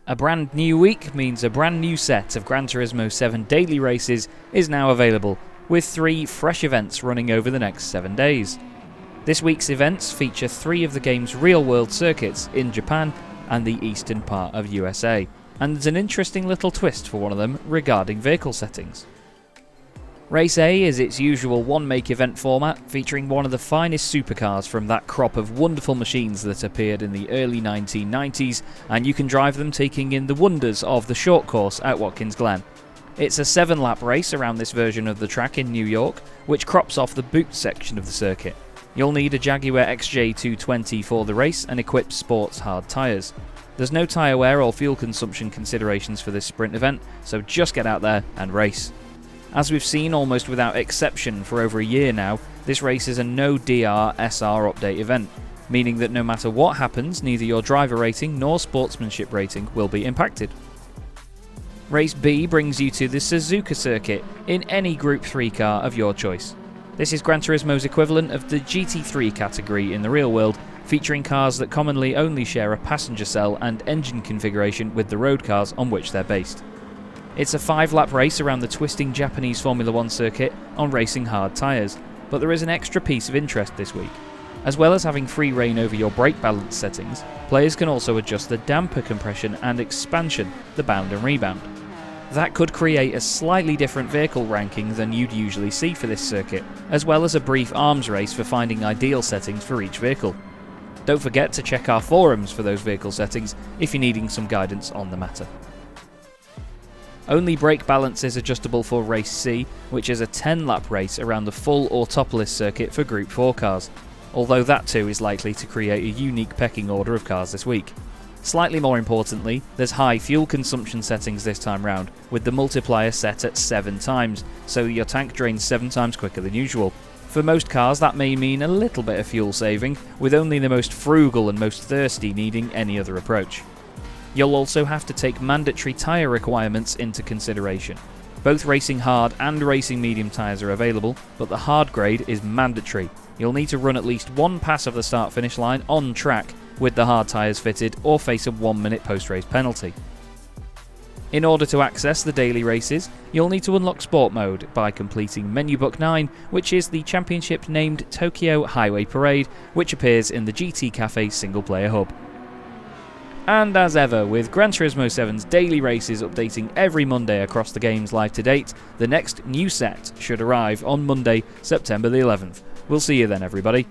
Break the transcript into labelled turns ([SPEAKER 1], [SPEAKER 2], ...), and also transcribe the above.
[SPEAKER 1] A brand new week means a brand new set of Gran Turismo 7 daily races is now available, with 3 fresh events running over the next 7 days. This week's events feature 3 of the game's real-world circuits in Japan and the eastern part of USA, and there's an interesting little twist for one of them regarding vehicle settings. Race A is its usual one-make event format, featuring one of the finest supercars from that crop of wonderful machines that appeared in the early 1990s, and you can drive them taking in the wonders of the short course at Watkins Glen. It's a 7-lap race around this version of the track in New York, which crops off the boot section of the circuit. You'll need a Jaguar XJ220 for the race and equip sports hard tyres. There's no tyre wear or fuel consumption considerations for this sprint event, so just get out there and race. As we've seen almost without exception for over a year now, this race is a no DR SR update event, meaning that no matter what happens, neither your driver rating nor sportsmanship rating will be impacted. Race B brings you to the Suzuka circuit in any Group 3 car of your choice. This is Gran Turismo's equivalent of the GT3 category in the real world, featuring cars that commonly only share a passenger cell and engine configuration with the road cars on which they're based. It's a 5-lap race around the twisting Japanese Formula 1 circuit on racing hard tyres, but there is an extra piece of interest this week. As well as having free reign over your brake balance settings, players can also adjust the damper compression and expansion, the bound and rebound. That could create a slightly different vehicle ranking than you'd usually see for this circuit, as well as a brief arms race for finding ideal settings for each vehicle. Don't forget to check our forums for those vehicle settings if you're needing some guidance on the matter. Only brake balance is adjustable for Race C, which is a 10-lap race around the full Autopolis circuit for Group 4 cars, although that too is likely to create a unique pecking order of cars this week. Slightly more importantly, there's high fuel consumption settings this time round, with the multiplier set at 7 times, so your tank drains 7 times quicker than usual. For most cars that may mean a little bit of fuel saving, with only the most frugal and most thirsty needing any other approach. You'll also have to take mandatory tyre requirements into consideration. Both racing hard and racing medium tyres are available, but the hard grade is mandatory. You'll need to run at least 1 pass of the start-finish line on track with the hard tyres fitted, or face a 1-minute post-race penalty. In order to access the daily races, you'll need to unlock Sport Mode by completing Menu Book 9, which is the championship-named Tokyo Highway Parade, which appears in the GT Cafe single-player hub. And as ever, with Gran Turismo 7's daily races updating every Monday across the games live to date, the next new set should arrive on Monday, September the 11th. We'll see you then, everybody.